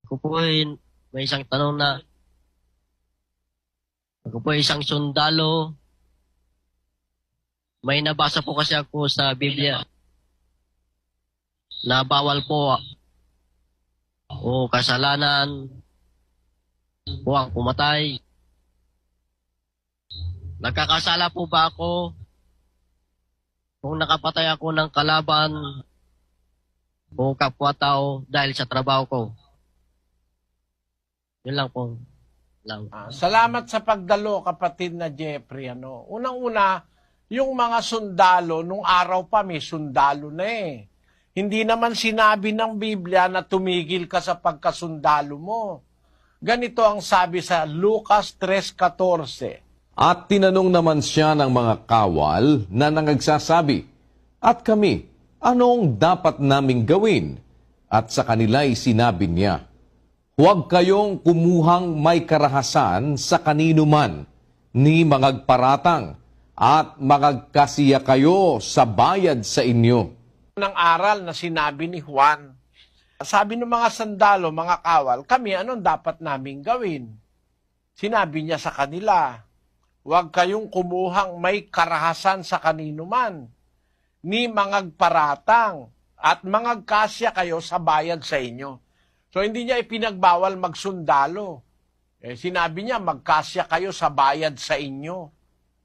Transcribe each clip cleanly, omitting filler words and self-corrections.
Ako po ay may isang tanong na ako po ay isang sundalo. May nabasa po kasi ako sa Biblia na bawal po o kasalanan po ang pumatay. Nagkakasala po ba ako kung nakapatay ako ng kalaban o kapwa-tao dahil sa trabaho ko? Yun lang po. Salamat sa pagdalo, kapatid na Jeffrey. Unang-una, yung mga sundalo, nung araw pa may sundalo na eh. Hindi naman sinabi ng Biblia na tumigil ka sa pagkasundalo mo. Ganito ang sabi sa Lucas 3:14. At tinanong naman siya ng mga kawal na nangagsasabi, "At kami, anong dapat naming gawin?" At sa kanila'y sinabi niya, "Huwag kayong kumuhang may karahasan sa kanino man, ni mangagparatang, at mangagkasiya kayo sa bayad sa inyo." Ng aral na sinabi ni Juan. Sabi ng mga sandalo, mga kawal, kami anong dapat naming gawin? Sinabi niya sa kanila, huwag kayong kumuhang may karahasan sa kanino man, ni mangagparatang, at mangagkasya kayo sa bayad sa inyo. So hindi niya ipinagbawal magsundalo. Sinabi niya, magkasya kayo sa bayad sa inyo.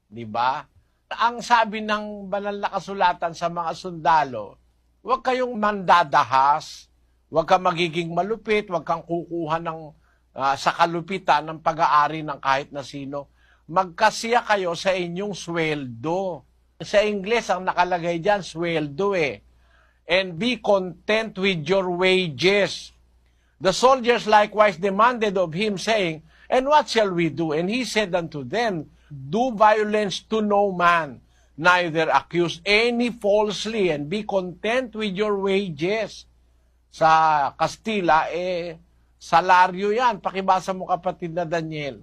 Di ba? Ang sabi ng banal na kasulatan sa mga sundalo, huwag kayong mandadahas, huwag kang magiging malupit, huwag kang kukuha sa kalupitan ng pag-aari ng kahit na sino. Magkasya kayo sa inyong sweldo. Sa Ingles, ang nakalagay dyan, sweldo eh. And be content with your wages. The soldiers likewise demanded of him, saying, "And what shall we do?" And he said unto them, "Do violence to no man, neither accuse any falsely, and be content with your wages." Sa Kastila, salaryo yan. Pakibasa mo, kapatid na Daniel.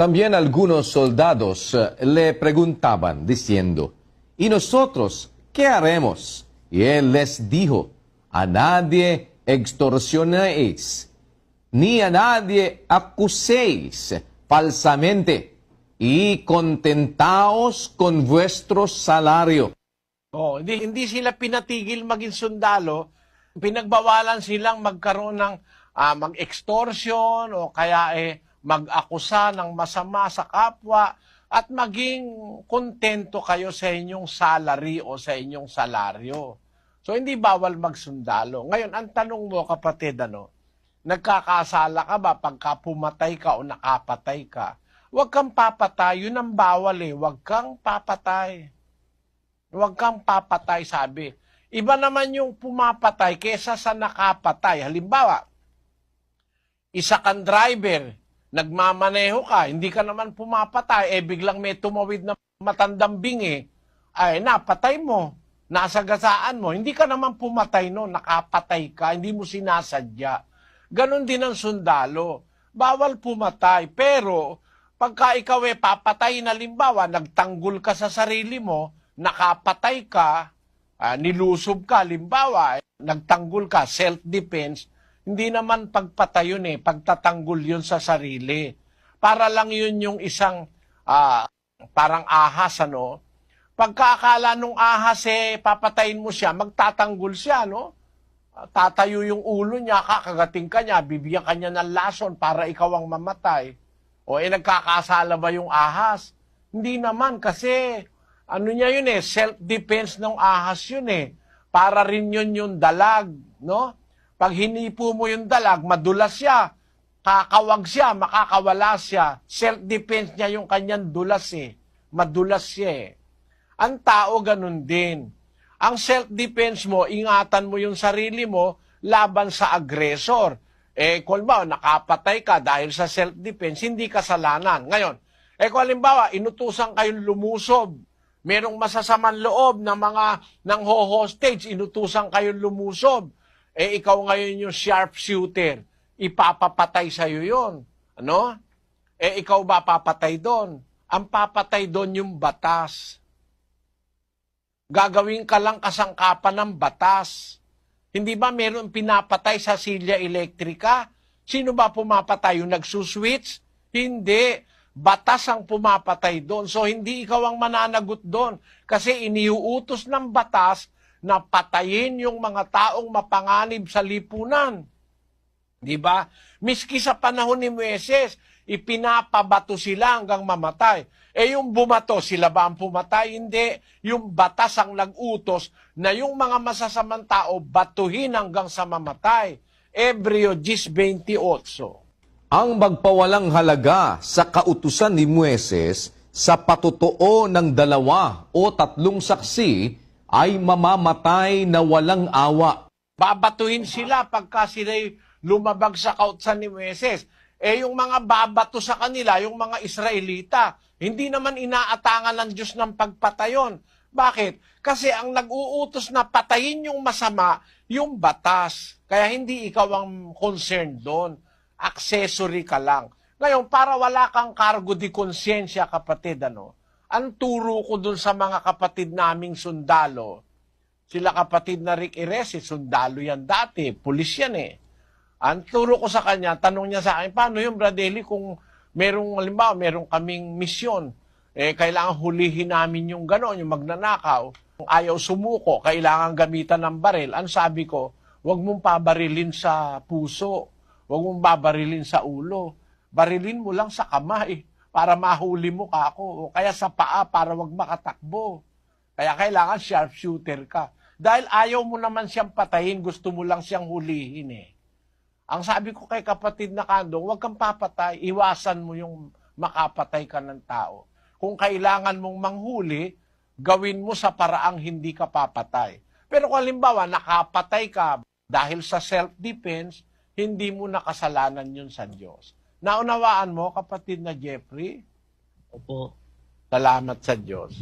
También algunos soldados le preguntaban, diciendo, "¿Y nosotros qué haremos?" Y él les dijo, "A nadie extorsionéis, ni a nadie acuséis falsamente, y contentaos con vuestro salario." Hindi sila pinatigil maging sundalo, pinagbawalan silang magkaroon ng mag-extortion o kaya mag-akusa ng masama sa kapwa, at maging kontento kayo sa inyong salary o sa inyong salaryo. So hindi bawal magsundalo. Ngayon, ang tanong mo, kapatid, nagkakasala ka ba pagka pumatay ka o nakapatay ka? Huwag kang papatay, yun ang bawal eh. Huwag kang papatay. Huwag kang papatay, sabi. Iba naman yung pumapatay kesa sa nakapatay. Halimbawa, isa kang driver, nagmamaneho ka, hindi ka naman pumapatay, biglang may tumawid na matandang bingi, napatay mo, nasagasaan mo, hindi ka naman pumatay no, nakapatay ka, hindi mo sinasadya. Ganon din ang sundalo. Bawal pumatay, pero pagka ikaw papatay na limbawa, nagtanggol ka sa sarili mo, nakapatay ka, nilusob ka, limbawa, nagtanggol ka, self-defense, hindi naman pagpatay yun pagtatanggol yun sa sarili. Para lang yun yung isang parang ahas, Pagkaakala nung ahas papatayin mo siya, magtatanggol siya, Tatayo yung ulo niya, kakagating ka niya, bibigyan ka niya ng lason para ikaw ang mamatay. O nagkakasala ba yung ahas? Hindi naman, kasi niya yun self-defense ng ahas yun Para rin yun yung dalag, Pag hinipo mo yung dalag, madulas siya, kakawag siya, makakawala siya. Self-defense niya yung kanyang dulas Madulas siya Ang tao ganun din. Ang self-defense mo, ingatan mo yung sarili mo laban sa aggressor. Kung ba, nakapatay ka dahil sa self-defense, hindi kasalanan. Ngayon, kung halimbawa, inutusan kayong lumusob, merong masasamang loob ng hostage, inutusan kayong lumusob, ikaw ngayon yung sharpshooter, ipapapatay sa'yo yun. Ikaw ba papatay doon? Ang papatay doon yung batas. Gagawin ka lang kasangkapan ng batas. Hindi ba meron pinapatay sa silya elektrika? Sino ba pumapatay? Yung nagsuswitch? Hindi. Batas ang pumapatay doon. So, hindi ikaw ang mananagot doon. Kasi iniuutos ng batas na patayin yung mga taong mapanganib sa lipunan. Di ba? Miski sa panahon ni Moises, ipinapabato sila hanggang mamatay. Yung bumato, sila ba ang pumatay? Hindi. Yung batas ang nag-utos na yung mga masasamang tao batuhin hanggang sa mamatay. Hebreo 10:28. Ang magpawalang halaga sa kautusan ni Moises sa patotoo ng 2 o 3 saksi ay mamamatay na walang awa. Babatuhin sila pagka sila'y lumabag sa kautusan ni Moises. Yung mga babato sa kanila, yung mga Israelita, hindi naman inaatangan ng Diyos ng pagpatayon. Bakit? Kasi ang nag-uutos na patayin yung masama, yung batas. Kaya hindi ikaw ang concerned doon. Accessory ka lang. Ngayon, para wala kang cargo di konsensya, kapatid, ang turo ko dun sa mga kapatid naming sundalo, sila kapatid na Rick Iresi, sundalo yan dati, pulis yan eh. Ang turo ko sa kanya, tanong niya sa akin, paano yung Bradley kung halimbawa, merong kaming misyon, kailangan hulihin namin yung gano'n, yung magnanakaw, kung ayaw sumuko, kailangan gamitan ng baril. Ang sabi ko, huwag mong pabarilin sa puso. Huwag mong babarilin sa ulo. Barilin mo lang sa kamay para mahuli mo ka ako. O kaya sa paa para wag makatakbo. Kaya kailangan sharpshooter ka. Dahil ayaw mo naman siyang patayin, gusto mo lang siyang hulihin eh. Ang sabi ko kay kapatid na Kandong, huwag kang papatay. Iwasan mo yung makapatay ka ng tao. Kung kailangan mong manghuli, gawin mo sa paraang hindi ka papatay. Pero kung halimbawa, nakapatay ka dahil sa self-defense, hindi mo nakasalanan yun sa Diyos. Naunawaan mo, kapatid na Jeffrey? Opo. Salamat sa Diyos.